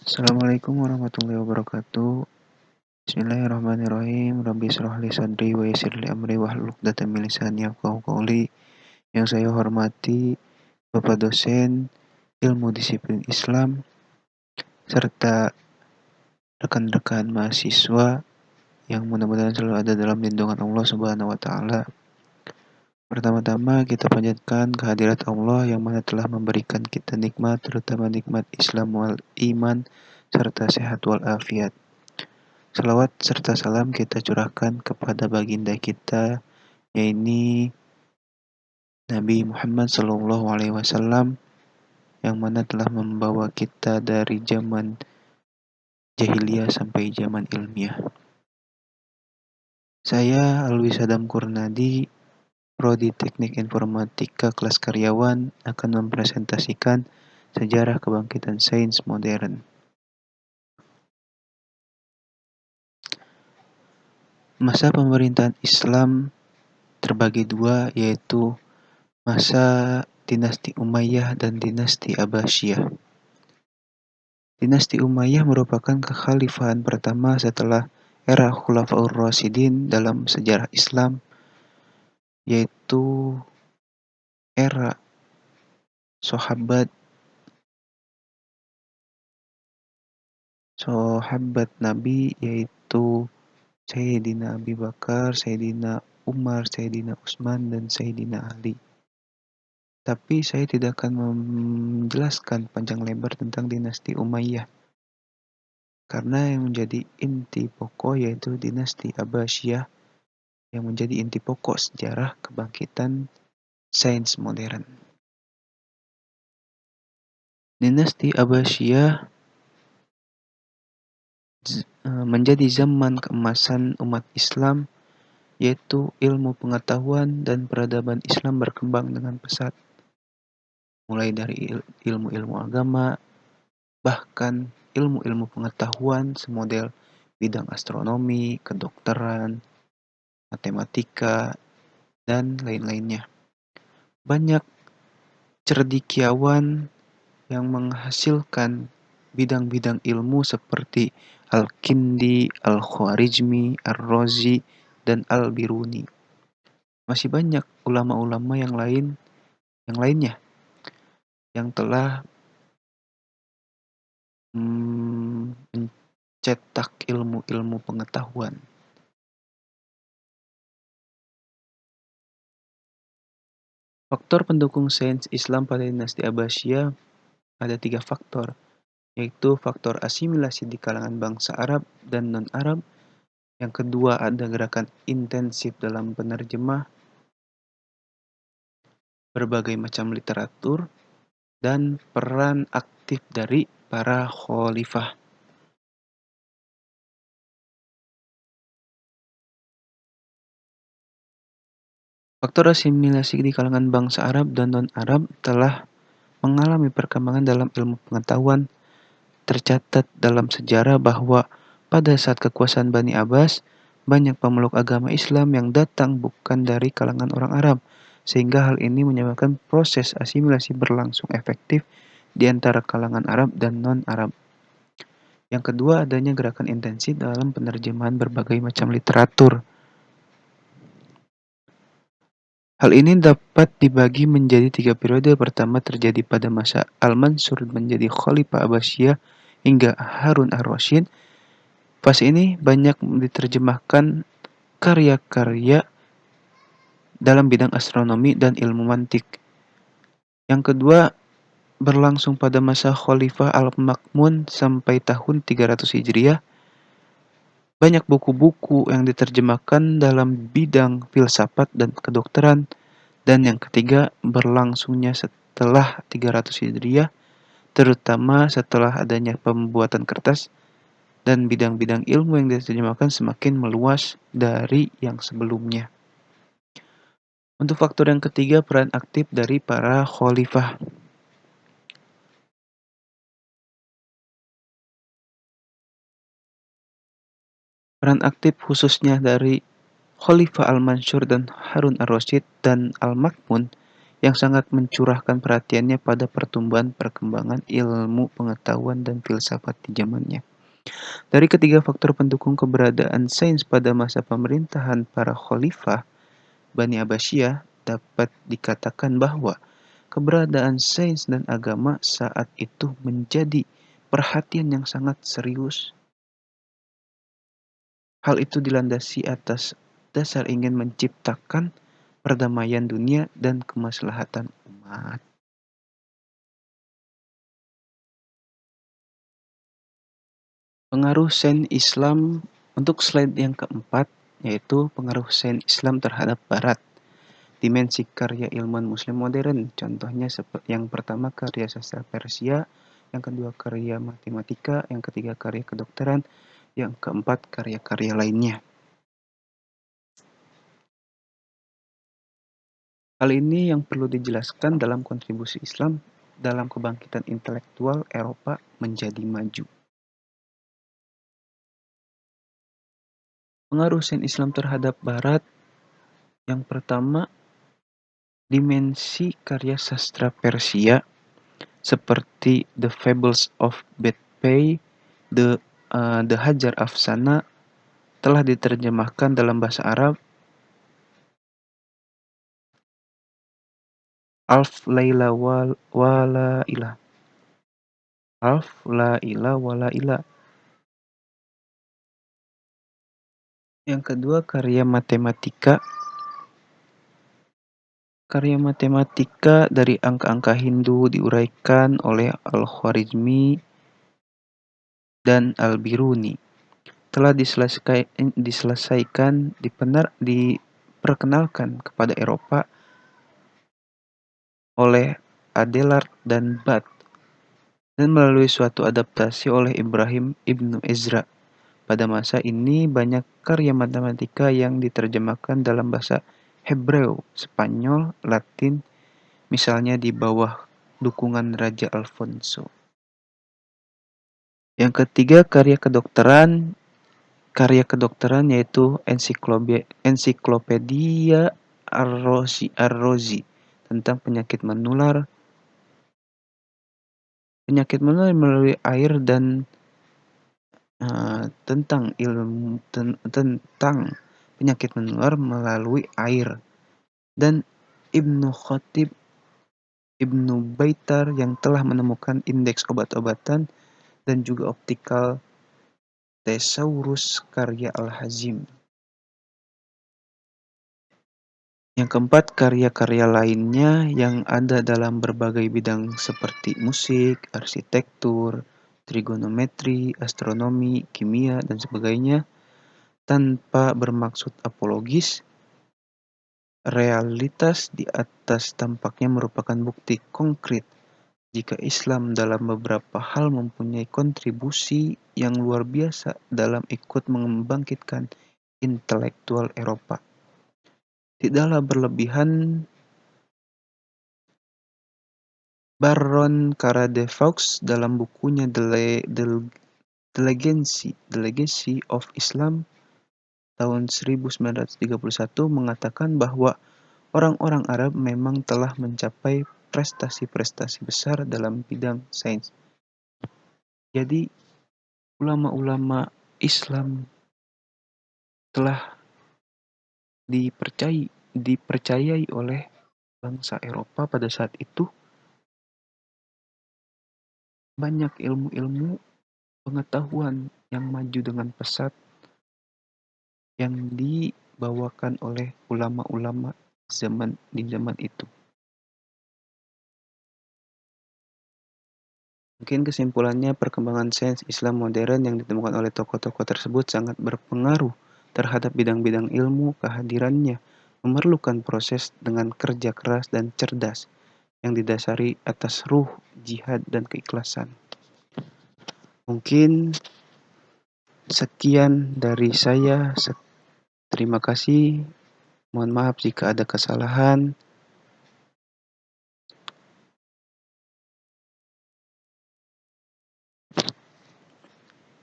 Assalamualaikum warahmatullahi wabarakatuh. Bismillahirrahmanirrahim. Rabbi shrah li sadri wa yassir li amri wahlul 'uqdatam min lisani yafqahu qawli. Yang saya hormati Bapak dosen Ilmu Disiplin Islam serta rekan-rekan mahasiswa yang mudah-mudahan selalu ada dalam lindungan Allah Subhanahu wa taala. Pertama-tama kita panjatkan kehadirat Allah yang mana telah memberikan kita nikmat, terutama nikmat Islam wal iman serta sehat wal afiat. Salawat serta salam kita curahkan kepada baginda kita, yaitu Nabi Muhammad SAW, yang mana telah membawa kita dari zaman jahiliyah sampai zaman ilmiah. Saya Alwi Sadam Kurnadi, Prodi Teknik Informatika kelas karyawan, akan mempresentasikan sejarah kebangkitan sains modern. Masa pemerintahan Islam terbagi dua, yaitu masa dinasti Umayyah dan dinasti Abbasiyah. Dinasti Umayyah merupakan kekhalifahan pertama setelah era Khulafaur Rasyidin dalam sejarah Islam, yaitu era sahabat Nabi, yaitu Sayyidina Abi Bakar, Sayyidina Umar, Sayyidina Utsman, dan Sayyidina Ali. Tapi saya tidak akan menjelaskan panjang lebar tentang dinasti Umayyah, karena yang menjadi inti pokok yaitu dinasti Abbasiyah yang menjadi inti pokok sejarah kebangkitan sains modern. Dinasti Abbasiyah menjadi zaman keemasan umat Islam, yaitu ilmu pengetahuan dan peradaban Islam berkembang dengan pesat. Mulai dari ilmu-ilmu agama, bahkan ilmu-ilmu pengetahuan semodel bidang astronomi, kedokteran, matematika, dan lain-lainnya. Banyak cendekiawan yang menghasilkan bidang-bidang ilmu seperti Al-Kindi, Al-Khwarizmi, Ar-Razi, dan Al-Biruni. Masih banyak ulama-ulama yang lainnya yang telah mencetak ilmu-ilmu pengetahuan. Faktor pendukung sains Islam pada dinasti Abbasiyah ada 3 faktor, yaitu faktor asimilasi di kalangan bangsa Arab dan non-Arab. Yang kedua, ada gerakan intensif dalam penerjemah berbagai macam literatur dan peran aktif dari para khalifah. Faktor asimilasi di kalangan bangsa Arab dan non-Arab telah mengalami perkembangan dalam ilmu pengetahuan. Tercatat dalam sejarah bahwa pada saat kekuasaan Bani Abbas, banyak pemeluk agama Islam yang datang bukan dari kalangan orang Arab, sehingga hal ini menyebabkan proses asimilasi berlangsung efektif di antara kalangan Arab dan non-Arab. Yang kedua, adanya gerakan intensif dalam penerjemahan berbagai macam literatur. Hal ini dapat dibagi menjadi 3 periode. Pertama terjadi pada masa Al-Mansur menjadi Khalifah Abbasiyah hingga Harun ar-Rasyid. Fase ini banyak diterjemahkan karya-karya dalam bidang astronomi dan ilmu mantik. Yang kedua, berlangsung pada masa Khalifah Al-Ma'mun sampai tahun 300 Hijriah. Banyak buku-buku yang diterjemahkan dalam bidang filsafat dan kedokteran. Dan yang ketiga, berlangsungnya setelah 300 Hijriah, terutama setelah adanya pembuatan kertas, dan bidang-bidang ilmu yang diterjemahkan semakin meluas dari yang sebelumnya. Untuk faktor yang ketiga, peran aktif dari para khalifah. Peran aktif khususnya dari Khalifah Al-Mansur dan Harun ar-Rasyid dan Al-Ma'mun yang sangat mencurahkan perhatiannya pada pertumbuhan perkembangan ilmu pengetahuan dan filsafat di zamannya. Dari ketiga faktor pendukung keberadaan sains pada masa pemerintahan para khalifah Bani Abbasiyah, dapat dikatakan bahwa keberadaan sains dan agama saat itu menjadi perhatian yang sangat serius. Hal itu dilandasi atas dasar ingin menciptakan perdamaian dunia dan kemaslahatan umat. Pengaruh sains Islam untuk slide yang keempat, yaitu pengaruh sains Islam terhadap Barat. Dimensi karya ilmuwan muslim modern, contohnya yang pertama karya sastra Persia, yang kedua karya matematika, yang ketiga karya kedokteran, yang keempat karya-karya lainnya. Hal ini yang perlu dijelaskan dalam kontribusi Islam dalam kebangkitan intelektual Eropa menjadi maju. Pengaruh sains Islam terhadap Barat, yang pertama dimensi karya sastra Persia seperti The Fables of Bedpay, The Hajar Afsana telah diterjemahkan dalam bahasa Arab. Alf Laila Wala Ilah. Alf La Ilah Wala Ilah. Yang kedua karya matematika. Karya matematika dari angka-angka Hindu diuraikan oleh Al-Khwarizmi dan Al-Biruni. Telah diselesaikan, diperkenalkan kepada Eropa oleh Adelard dan Bath dan melalui suatu adaptasi oleh Ibrahim Ibnu Ezra. Pada masa ini banyak karya matematika yang diterjemahkan dalam bahasa Hebreu, Spanyol, Latin, misalnya di bawah dukungan Raja Alfonso. Yang ketiga karya kedokteran yaitu ensiklopedia Arrozi tentang penyakit menular melalui air dan tentang penyakit menular melalui air, dan Ibnu Khatib Ibnu Baitar yang telah menemukan indeks obat-obatan dan juga optikal thesaurus karya Al-Hazim. Yang keempat, karya-karya lainnya yang ada dalam berbagai bidang seperti musik, arsitektur, trigonometri, astronomi, kimia, dan sebagainya. Tanpa bermaksud apologis, realitas di atas tampaknya merupakan bukti konkret jika Islam dalam beberapa hal mempunyai kontribusi yang luar biasa dalam ikut membangkitkan intelektual Eropa. Tidaklah berlebihan Baron Caradefaux dalam bukunya The Legacy of Islam tahun 1931 mengatakan bahwa orang-orang Arab memang telah mencapai prestasi-prestasi besar dalam bidang sains. Jadi, ulama-ulama Islam telah dipercayai oleh bangsa Eropa pada saat itu banyak ilmu-ilmu pengetahuan yang maju dengan pesat yang dibawakan oleh ulama-ulama di zaman itu. Mungkin kesimpulannya, perkembangan sains Islam modern yang ditemukan oleh tokoh-tokoh tersebut sangat berpengaruh terhadap bidang-bidang ilmu. Kehadirannya memerlukan proses dengan kerja keras dan cerdas yang didasari atas ruh, jihad, dan keikhlasan. Mungkin sekian dari saya. Terima kasih. Mohon maaf jika ada kesalahan.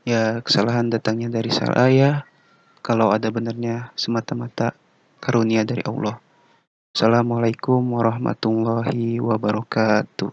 Ya, kesalahan datangnya dari saya. Kalau ada benarnya semata-mata karunia dari Allah. Assalamualaikum warahmatullahi wabarakatuh.